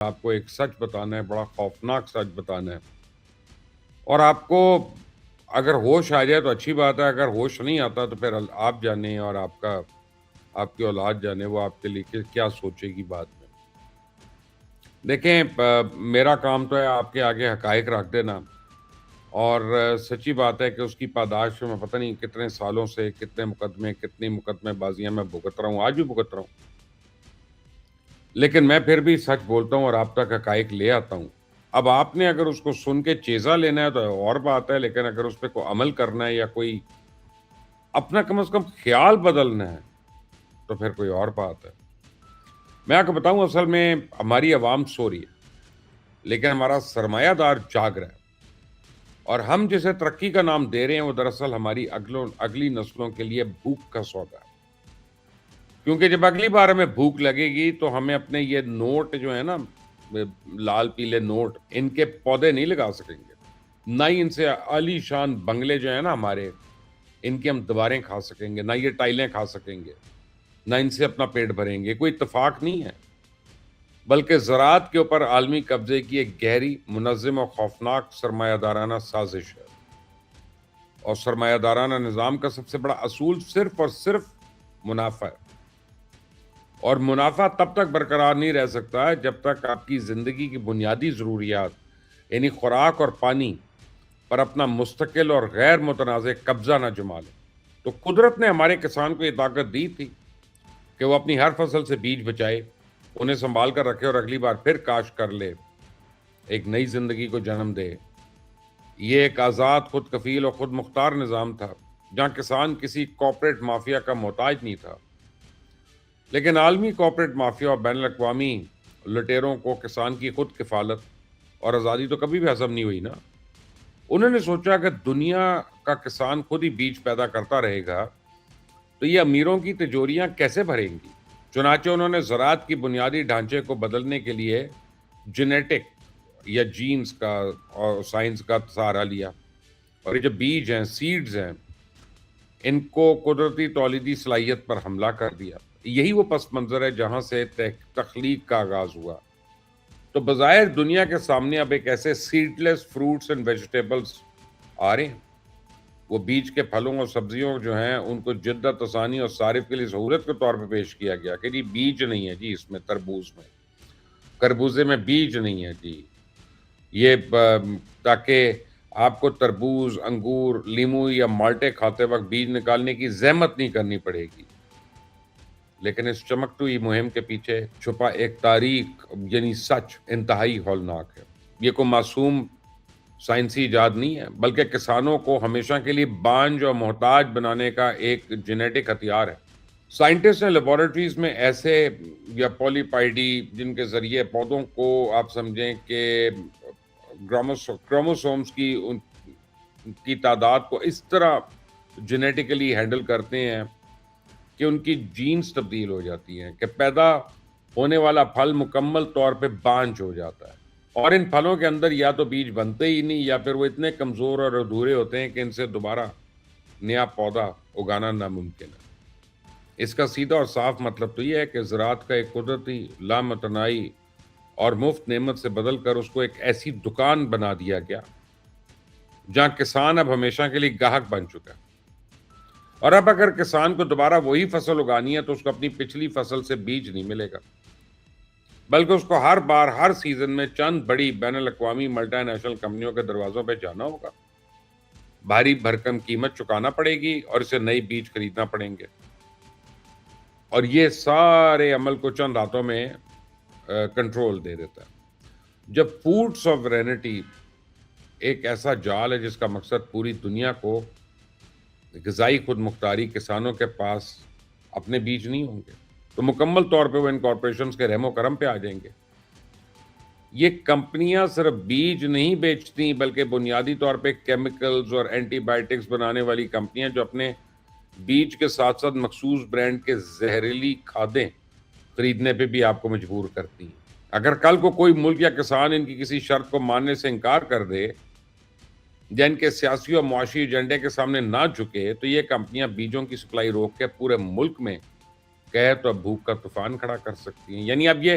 آپ کو ایک سچ بتانا ہے، بڑا خوفناک سچ بتانا ہے، اور آپ کو اگر ہوش آ جائے تو اچھی بات ہے، اگر ہوش نہیں آتا تو پھر آپ جانیں اور آپ کی اولاد جانے وہ آپ کے لیے کیا سوچے گی بعد میں۔ دیکھیں، میرا کام تو ہے آپ کے آگے حقائق رکھ دینا، اور سچی بات ہے کہ اس کی پاداش میں پتہ نہیں کتنے سالوں سے کتنی مقدمے بازیاں میں بھگت رہا ہوں، آج بھی بھگت رہا ہوں، لیکن میں پھر بھی سچ بولتا ہوں اور آپ تک حقائق لے آتا ہوں۔ اب آپ نے اگر اس کو سن کے چیزہ لینا ہے تو اور بات ہے، لیکن اگر اس پہ کوئی عمل کرنا ہے یا کوئی اپنا کم از کم خیال بدلنا ہے تو پھر کوئی اور بات ہے۔ میں آپ کو بتاؤں، اصل میں ہماری عوام سو رہی ہے لیکن ہمارا سرمایہ دار جاگ رہا ہے، اور ہم جسے ترقی کا نام دے رہے ہیں وہ دراصل ہماری اگلی نسلوں کے لیے بھوک کا سودا ہے، کیونکہ جب اگلی بار ہمیں بھوک لگے گی تو ہمیں اپنے یہ نوٹ جو ہے نا، لال پیلے نوٹ، ان کے پودے نہیں لگا سکیں گے، نہ ہی ان سے عالی شان بنگلے جو ہیں نا ہمارے، ان کی ہم دیواریں کھا سکیں گے، نہ یہ ٹائلیں کھا سکیں گے، نہ ان سے اپنا پیٹ بھریں گے۔ کوئی اتفاق نہیں ہے، بلکہ زراعت کے اوپر عالمی قبضے کی ایک گہری، منظم اور خوفناک سرمایہ دارانہ سازش ہے، اور سرمایہ دارانہ نظام کا سب سے بڑا اصول صرف اور صرف منافع ہے، اور منافع تب تک برقرار نہیں رہ سکتا ہے جب تک آپ کی زندگی کی بنیادی ضروریات، یعنی خوراک اور پانی پر اپنا مستقل اور غیر متنازع قبضہ نہ جما لیں۔ تو قدرت نے ہمارے کسان کو یہ طاقت دی تھی کہ وہ اپنی ہر فصل سے بیج بچائے، انہیں سنبھال کر رکھے اور اگلی بار پھر کاشت کر لے، ایک نئی زندگی کو جنم دے۔ یہ ایک آزاد، خود کفیل اور خود مختار نظام تھا جہاں کسان کسی کارپوریٹ مافیا کا محتاج نہیں تھا، لیکن عالمی کارپوریٹ مافیا اور بین الاقوامی لٹیروں کو کسان کی خود کفالت اور آزادی تو کبھی بھی ہضم نہیں ہوئی نا۔ انہوں نے سوچا کہ دنیا کا کسان خود ہی بیج پیدا کرتا رہے گا تو یہ امیروں کی تجوریاں کیسے بھریں گی؟ چنانچہ انہوں نے زراعت کی بنیادی ڈھانچے کو بدلنے کے لیے جینیٹک یا جینز کا اور سائنس کا سہارا لیا، اور یہ جو بیج ہیں، سیڈز ہیں، ان کو قدرتی تولیدی صلاحیت پر حملہ کر دیا۔ یہی وہ پس منظر ہے جہاں سے تخلیق کا آغاز ہوا۔ تو بظاہر دنیا کے سامنے اب ایک ایسے seedless fruits and vegetables آ رہے ہیں، وہ بیج کے پھلوں اور سبزیوں جو ہیں ان کو جدت آسانی اور صارف کے لیے سہولت کے طور پہ پیش کیا گیا کہ جی بیج نہیں ہے جی، اس میں تربوز میں، خربوزے میں بیج نہیں ہے جی، یہ تاکہ آپ کو تربوز، انگور، لیمو یا مالٹے کھاتے وقت بیج نکالنے کی زحمت نہیں کرنی پڑے گی۔ لیکن اس چمکتی مہم کے پیچھے چھپا ایک تاریخ، یعنی سچ، انتہائی ہولناک ہے۔ یہ کوئی معصوم سائنسی ایجاد نہیں ہے، بلکہ کسانوں کو ہمیشہ کے لیے بانجھ اور محتاج بنانے کا ایک جینیٹک ہتھیار ہے۔ سائنٹسٹ نے لیبارٹریز میں ایسے یا پولی پائڈی، جن کے ذریعے پودوں کو آپ سمجھیں کہ کروموسومز کی تعداد کو اس طرح جینیٹیکلی ہینڈل کرتے ہیں کہ ان کی جینز تبدیل ہو جاتی ہیں کہ پیدا ہونے والا پھل مکمل طور پہ بانجھ ہو جاتا ہے، اور ان پھلوں کے اندر یا تو بیج بنتے ہی نہیں یا پھر وہ اتنے کمزور اور ادھورے ہوتے ہیں کہ ان سے دوبارہ نیا پودا اگانا ناممکن ہے۔ اس کا سیدھا اور صاف مطلب تو یہ ہے کہ زراعت کا ایک قدرتی لامتناہی اور مفت نعمت سے بدل کر اس کو ایک ایسی دکان بنا دیا گیا جہاں کسان اب ہمیشہ کے لیے گاہک بن چکا ہے، اور اب اگر کسان کو دوبارہ وہی فصل اگانی ہے تو اس کو اپنی پچھلی فصل سے بیج نہیں ملے گا، بلکہ اس کو ہر بار ہر سیزن میں چند بڑی بین الاقوامی ملٹی نیشنل کمپنیوں کے دروازوں پہ جانا ہوگا، بھاری بھرکم قیمت چکانا پڑے گی اور اسے نئی بیج خریدنا پڑیں گے، اور یہ سارے عمل کو چند ہاتھوں میں کنٹرول دے دیتا ہے۔ جب فوڈ سوورینٹی ایک ایسا جال ہے جس کا مقصد پوری دنیا کو غذائی خود مختاری، کسانوں کے پاس اپنے بیج نہیں ہوں گے تو مکمل طور پہ وہ ان کارپوریشنز کے رحم و کرم پہ آ جائیں گے۔ یہ کمپنیاں صرف بیج نہیں بیچتی بلکہ بنیادی طور پہ کیمیکلز اور اینٹی بائیوٹکس بنانے والی کمپنیاں جو اپنے بیج کے ساتھ ساتھ مخصوص برانڈ کے زہریلی کھادیں خریدنے پہ بھی آپ کو مجبور کرتی ہیں۔ اگر کل کو کوئی ملک یا کسان ان کی کسی شرط کو ماننے سے انکار کر دے یا ان کے سیاسی اور معاشی ایجنڈے کے سامنے نہ جھکے تو یہ کمپنیاں بیجوں کی سپلائی روک کے پورے ملک میں قحط اور بھوک کا طوفان کھڑا کر سکتی ہیں۔ یعنی اب یہ